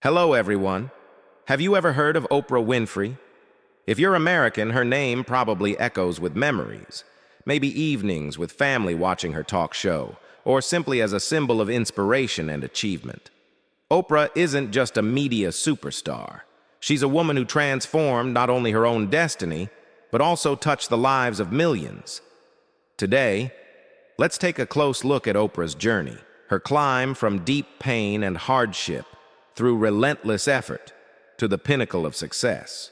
Hello, everyone. Have you ever heard of Oprah Winfrey? If you're American, her name probably echoes with memories. Maybe evenings with family watching her talk show, or simply as a symbol of inspiration and achievement. Oprah isn't just a media superstar. She's a woman who transformed not only her own destiny, but also touched the lives of millions. Today, let's take a close look at Oprah's journey, her climb from deep pain and hardship through relentless effort to the pinnacle of success.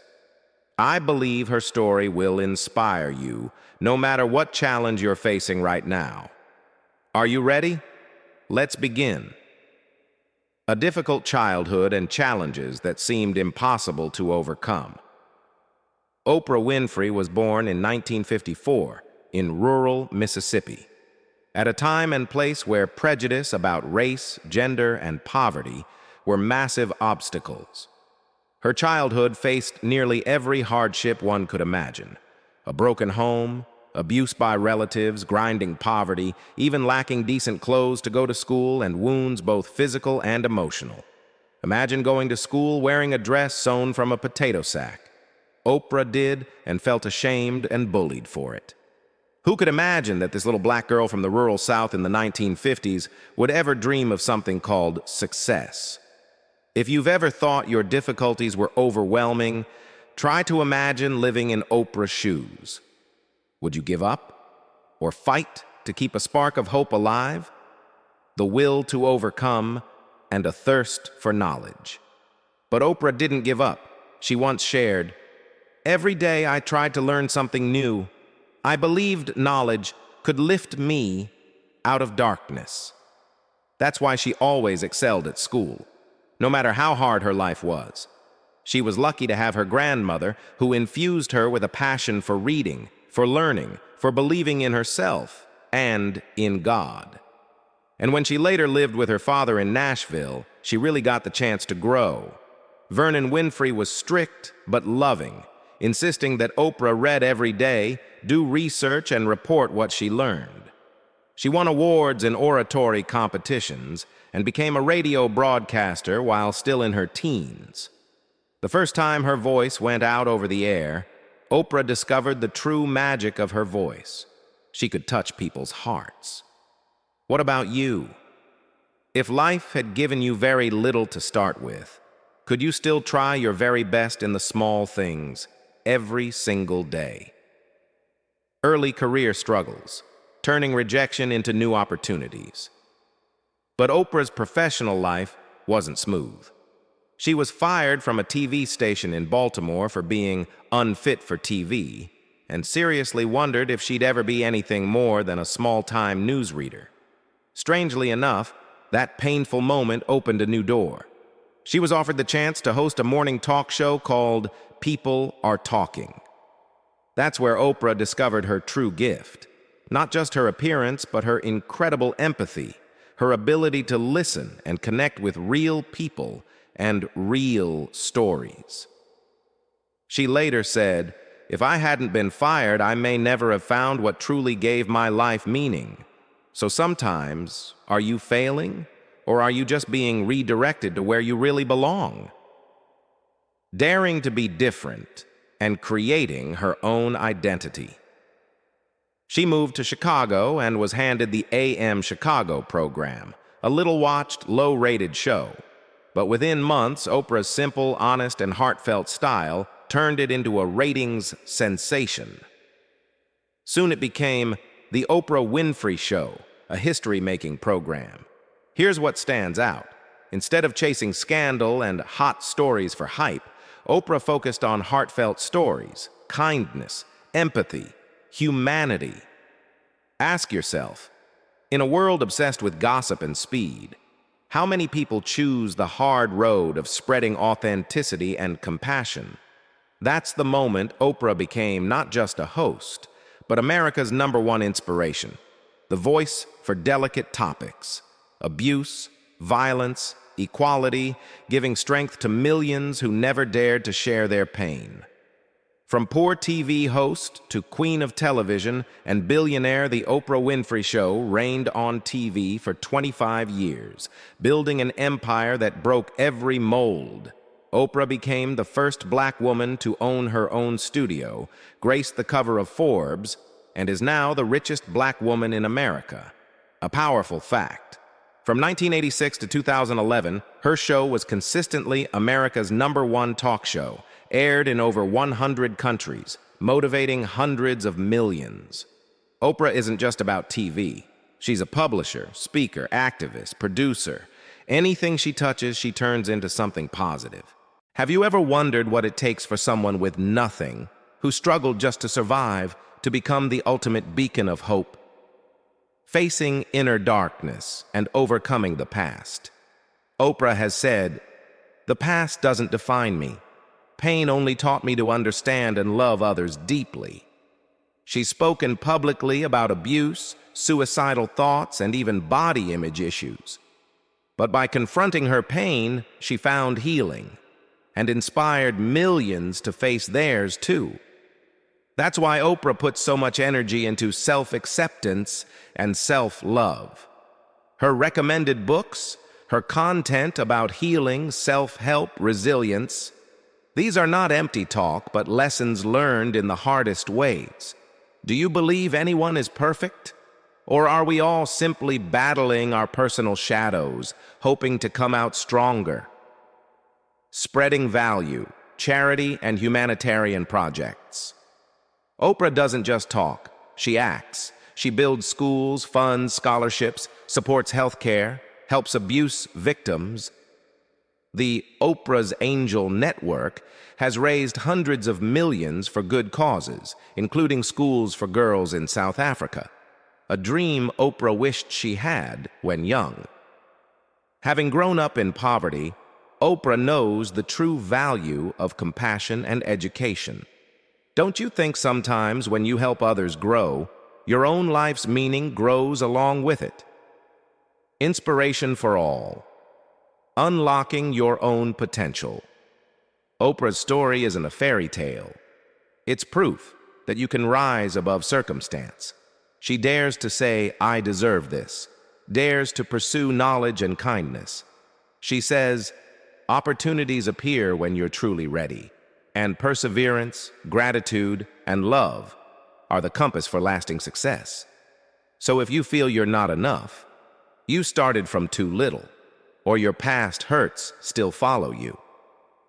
I believe her story will inspire you, no matter what challenge you're facing right now. Are you ready? Let's begin. A difficult childhood and challenges that seemed impossible to overcome. Oprah Winfrey was born in 1954 in rural Mississippi, at a time and place where prejudice about race, gender, and poverty were massive obstacles. Her childhood faced nearly every hardship one could imagine: a broken home, abuse by relatives, grinding poverty, even lacking decent clothes to go to school, and wounds both physical and emotional. Imagine going to school wearing a dress sewn from a potato sack. Oprah did, and felt ashamed and bullied for it. Who could imagine that this little black girl from the rural South in the 1950s would ever dream of something called success? If you've ever thought your difficulties were overwhelming, try to imagine living in Oprah's shoes. Would you give up? Or fight to keep a spark of hope alive? The will to overcome and a thirst for knowledge. But Oprah didn't give up. She once shared, "Every day I tried to learn something new. I believed knowledge could lift me out of darkness." That's why she always excelled at school, no matter how hard her life was. She was lucky to have her grandmother, who infused her with a passion for reading, for learning, for believing in herself, and in God. And when she later lived with her father in Nashville, she really got the chance to grow. Vernon Winfrey was strict but loving, insisting that Oprah read every day, do research, and report what she learned. She won awards in oratory competitions and became a radio broadcaster while still in her teens. The first time her voice went out over the air, Oprah discovered the true magic of her voice. She could touch people's hearts. What about you? If life had given you very little to start with, could you still try your very best in the small things every single day? Early career struggles, turning rejection into new opportunities. But Oprah's professional life wasn't smooth. She was fired from a TV station in Baltimore for being unfit for TV, and seriously wondered if she'd ever be anything more than a small-time newsreader. Strangely enough, that painful moment opened a new door. She was offered the chance to host a morning talk show called People Are Talking. That's where Oprah discovered her true gift. Not just her appearance, but her incredible empathy, her ability to listen and connect with real people and real stories. She later said, "If I hadn't been fired, I may never have found what truly gave my life meaning." So sometimes, are you failing, or are you just being redirected to where you really belong? Daring to be different and creating her own identity. She moved to Chicago and was handed the AM Chicago program, a little-watched, low-rated show. But within months, Oprah's simple, honest, and heartfelt style turned it into a ratings sensation. Soon it became The Oprah Winfrey Show, a history-making program. Here's what stands out. Instead of chasing scandal and hot stories for hype, Oprah focused on heartfelt stories, kindness, empathy, humanity. Ask yourself, in a world obsessed with gossip and speed, how many people choose the hard road of spreading authenticity and compassion? That's the moment Oprah became not just a host, but America's #1 inspiration, the voice for delicate topics: abuse, violence, equality, giving strength to millions who never dared to share their pain. From poor TV host to queen of television and billionaire, the Oprah Winfrey Show reigned on TV for 25 years, building an empire that broke every mold. Oprah became the first black woman to own her own studio, graced the cover of Forbes, and is now the richest black woman in America. A powerful fact. From 1986 to 2011, her show was consistently America's #1 talk show, aired in over 100 countries, motivating hundreds of millions. Oprah isn't just about TV. She's a publisher, speaker, activist, producer. Anything she touches, she turns into something positive. Have you ever wondered what it takes for someone with nothing, who struggled just to survive, to become the ultimate beacon of hope? Facing inner darkness and overcoming the past. Oprah has said, "The past doesn't define me. Pain only taught me to understand and love others deeply." She's spoken publicly about abuse, suicidal thoughts, and even body image issues. But by confronting her pain, she found healing and inspired millions to face theirs too. That's why Oprah puts so much energy into self-acceptance and self-love. Her recommended books, her content about healing, self-help, resilience, these are not empty talk, but lessons learned in the hardest ways. Do you believe anyone is perfect? Or are we all simply battling our personal shadows, hoping to come out stronger? Spreading value, charity, and humanitarian projects. Oprah doesn't just talk, she acts. She builds schools, funds scholarships, supports healthcare, helps abuse victims. The Oprah's Angel Network has raised hundreds of millions for good causes, including schools for girls in South Africa, a dream Oprah wished she had when young. Having grown up in poverty, Oprah knows the true value of compassion and education. Don't you think sometimes when you help others grow, your own life's meaning grows along with it? Inspiration for all. Unlocking your own potential. Oprah's story isn't a fairy tale. It's proof that you can rise above circumstance. She dares to say, "I deserve this," dares to pursue knowledge and kindness. She says, "Opportunities appear when you're truly ready." And perseverance, gratitude, and love are the compass for lasting success. So if you feel you're not enough, you started from too little, or your past hurts still follow you,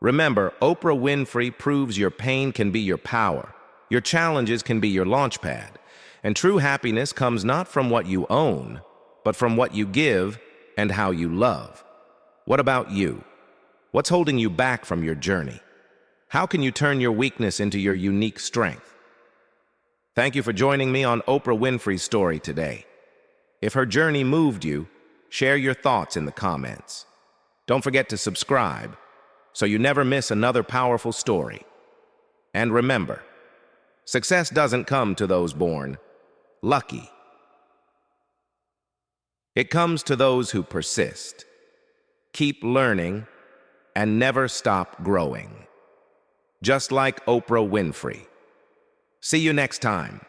remember, Oprah Winfrey proves your pain can be your power, your challenges can be your launch pad, and true happiness comes not from what you own, but from what you give and how you love. What about you? What's holding you back from your journey? How can you turn your weakness into your unique strength? Thank you for joining me on Oprah Winfrey's story today. If her journey moved you, share your thoughts in the comments. Don't forget to subscribe so you never miss another powerful story. And remember, success doesn't come to those born lucky. It comes to those who persist, keep learning, and never stop growing. Just like Oprah Winfrey. See you next time.